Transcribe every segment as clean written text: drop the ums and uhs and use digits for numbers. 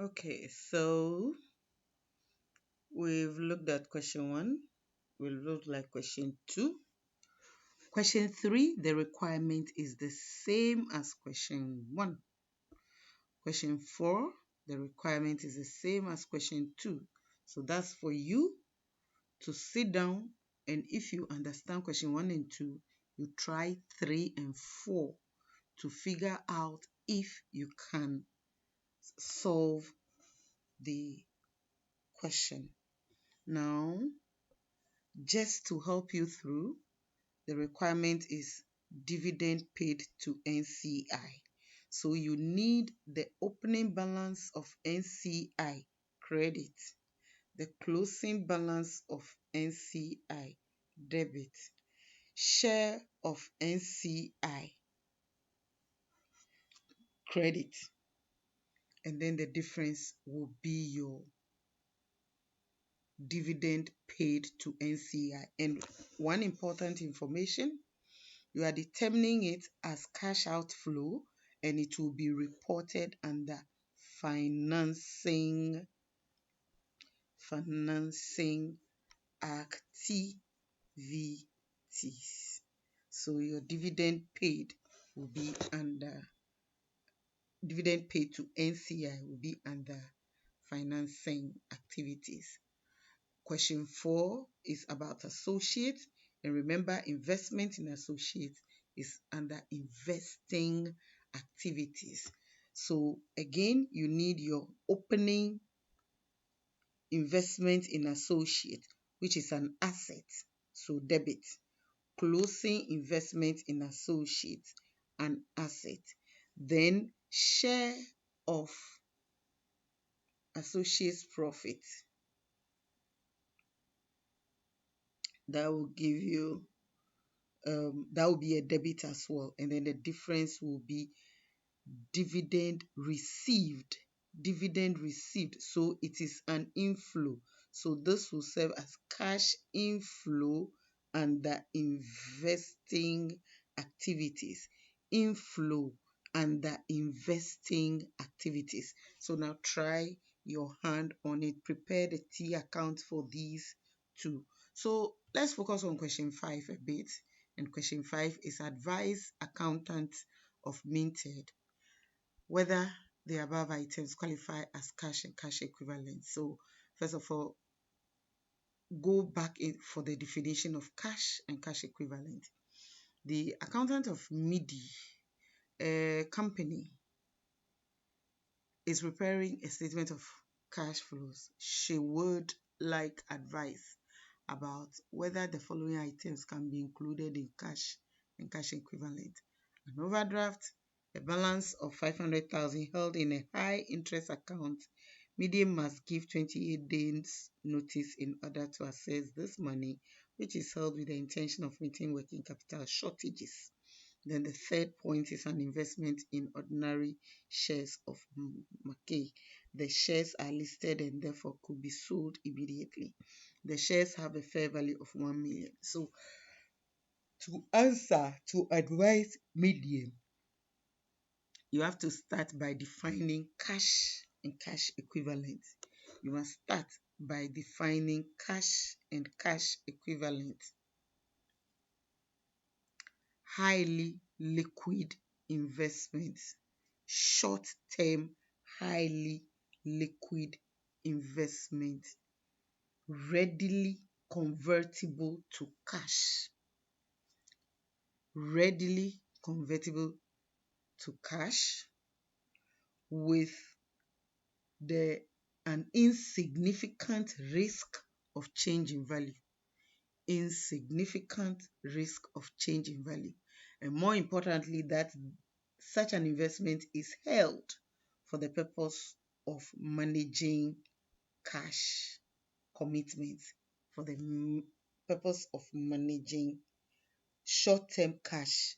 Okay, so we've looked at question one. We'll look like question two. Question three, the requirement is the same as question one. Question four, the requirement is the same as question two. So that's for you to sit down, and if you understand question one and two, you try three and four to figure out if you can solve the question. Now, just to help you through, the requirement is dividend paid to NCI. So you need the opening balance of NCI credit, the closing balance of NCI debit, share of NCI credit, and then the difference will be your dividend paid to NCI. And one important information, you are determining it as cash outflow and it will be reported under financing financing activities. So your dividend paid to NCI will be under financing activities. Question four is about associates. And remember, investment in associates is under investing activities. So again, you need your opening investment in associate, which is an asset, so debit. Closing investment in associate, an asset. Then share of associates profit, that will give you that will be a debit as well, and then the difference will be dividend received. So it is an inflow, so this will serve as cash inflow under investing activities. Inflow under investing activities. So now try your hand on it. Prepare the T account for these two. So let's focus on question 5 a bit. And question 5 is advise accountants of Minted whether the above items qualify as cash and cash equivalent. So first of all, go back in for the definition of cash and cash equivalent. The accountant of MIDI, a company, is preparing a statement of cash flows. She would like advice about whether the following items can be included in cash and cash equivalent. An overdraft, a balance of 500,000 held in a high interest account. Medium must give 28 days notice in order to access this money, which is held with the intention of meeting working capital shortages. Then the third point is an investment in ordinary shares of Mackay. The shares are listed and therefore could be sold immediately. The shares have a fair value of 1 million. So to advise medium, you have to start by defining cash and cash equivalent. You must start by defining cash and cash equivalent. Highly liquid investments, short-term, highly liquid investment, readily convertible to cash, readily convertible to cash with the an insignificant risk of change in value. Insignificant risk of change in value. And more importantly, that such an investment is held for the purpose of managing cash commitments, for the purpose of managing short-term cash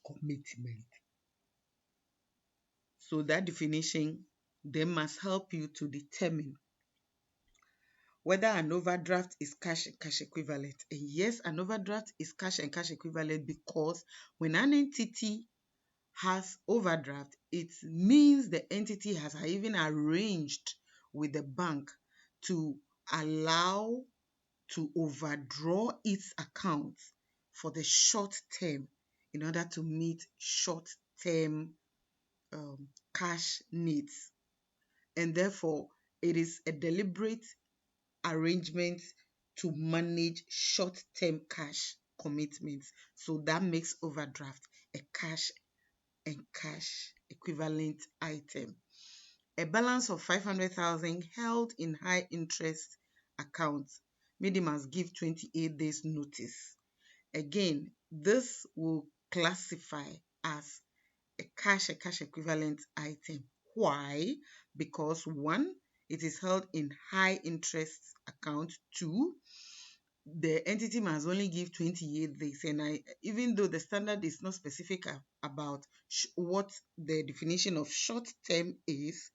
commitment. So that definition then must help you to determine whether an overdraft is cash and cash equivalent. And yes, an overdraft is cash and cash equivalent because when an entity has overdraft, it means the entity has even arranged with the bank to allow to overdraw its account for the short term in order to meet short term cash needs. And therefore, it is a deliberate arrangement to manage short term cash commitments. So that makes overdraft a cash and cash equivalent item. A balance of 500,000 held in high interest accounts, meaning must give 28 days notice. Again, this will classify as a cash equivalent item. Why? Because one, it is held in high interest account. Two, the entity must only give 28 days. And even though the standard is not specific about what the definition of short term is,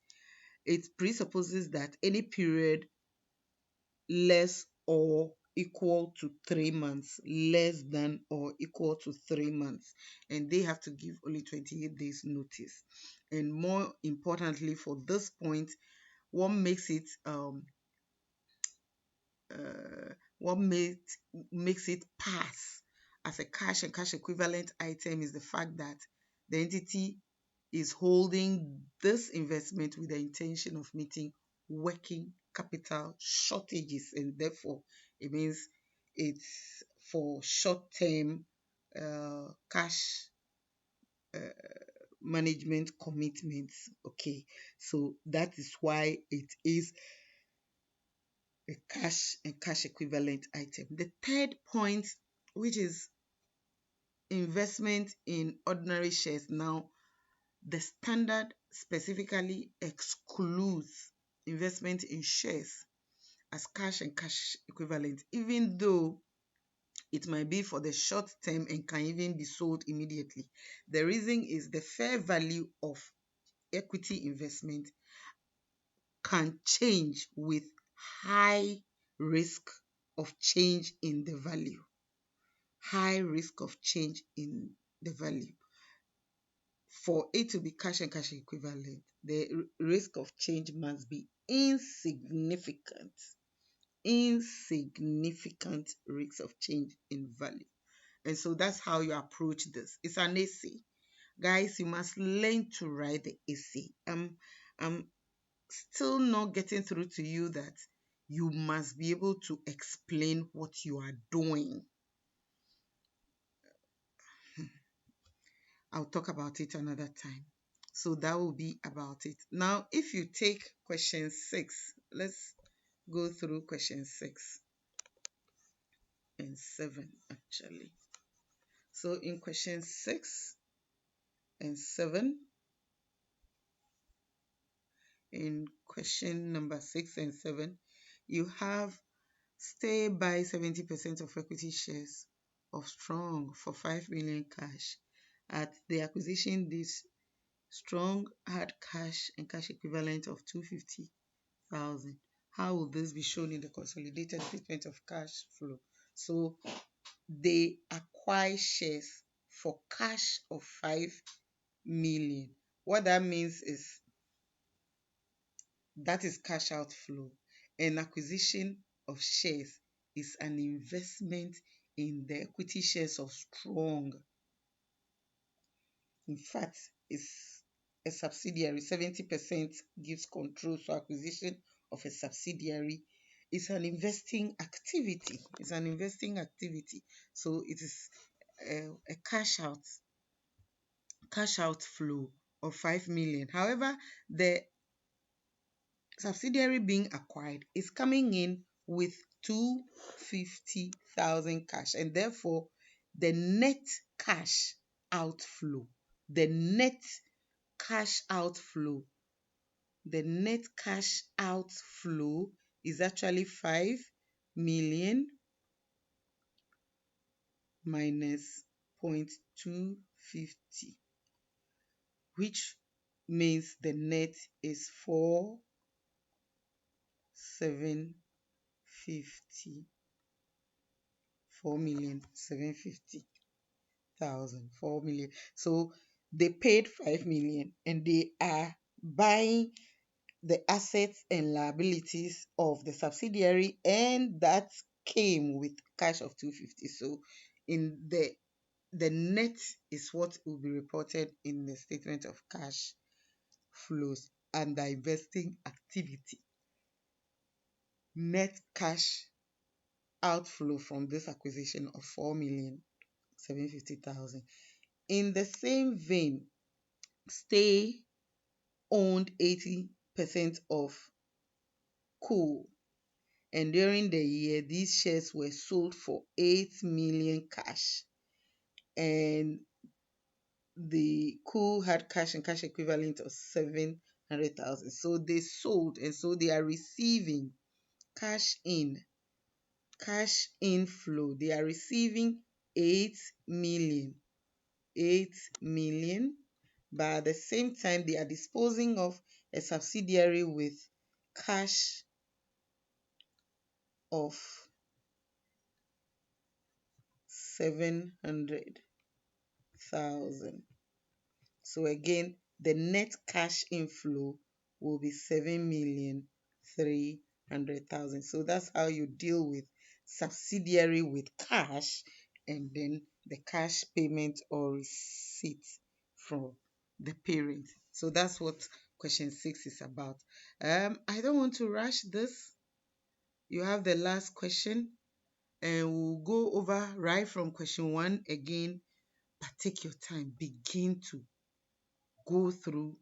it presupposes that any period less or equal to 3 months, less than or equal to 3 months, and they have to give only 28 days notice. And more importantly, for this point, what makes it what makes it pass as a cash and cash equivalent item is the fact that the entity is holding this investment with the intention of meeting working capital shortages, and therefore it means it's for short-term cash management commitments. Okay, so that is why it is a cash and cash equivalent item. The third point, which is investment in ordinary shares. Now, the standard specifically excludes investment in shares as cash and cash equivalent, even though it might be for the short term and can even be sold immediately. The reason is the fair value of equity investment can change with high risk of change in the value. High risk of change in the value. For it to be cash and cash equivalent, the risk of change must be insignificant. Insignificant risk of change in value. And so that's how you approach this. It's an essay. Guys, you must learn to write the essay. I'm still not getting through to you that you must be able to explain what you are doing. I'll talk about it another time. So that will be about it. Now, if you take question 6, let's go through question 6 and 7 actually. So in question 6 and 7, in question number 6 and 7, you have stay by 70% of equity shares of Strong for 5 million cash. At the acquisition, this Strong had cash and cash equivalent of 250,000. How will this be shown in the consolidated statement of cash flow? So they acquire shares for cash of 5 million. What that means is that is cash outflow. An acquisition of shares is an investment in the equity shares of Strong. In fact, it's a subsidiary. 70% gives control. So acquisition of a subsidiary is an investing activity. It's an investing activity. So it is a cash outflow of 5 million. However, the subsidiary being acquired is coming in with 250,000 cash, and therefore the net cash outflow, the net cash outflow, the net cash outflow is actually 5 million minus 0.250, which means the net is 4,750. 4,750,000. 4 million. So They paid 5 million and they are buying the assets and liabilities of the subsidiary, and that came with cash of 250. So in the net is what will be reported in the statement of cash flows under investing activity. Net cash outflow from this acquisition of 4,750,000. In the same vein, Stay owned 80% of Cool, and during the year, these shares were sold for 8 million cash, and the Cool had cash and cash equivalent of 700,000. So they sold, and so they are receiving cash in, cash inflow. They are receiving 8 million, 8 million, but at the same time, they are disposing of a subsidiary with cash of 700,000. So again, the net cash inflow will be 7,300,000. So that's how you deal with subsidiary with cash, and then the cash payment or receipt from the parent. So that's what question 6 is about. I don't want to rush this. You have the last question, and we'll go over right from question 1 again, but take your time. Begin to go through,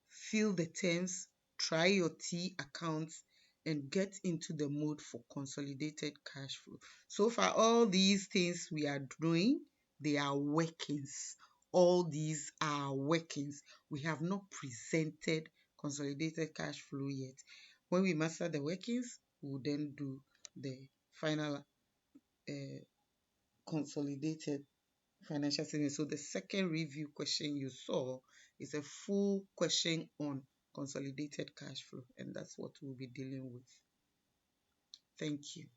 fill the terms, try your T accounts, and get into the mode for consolidated cash flow. So far, all these things we are doing, they are workings. All these are workings. We have not presented consolidated cash flow yet. When we master the workings, we'll then do the final consolidated financial statement. So the second review question you saw is a full question on consolidated cash flow, and that's what we'll be dealing with. Thank you.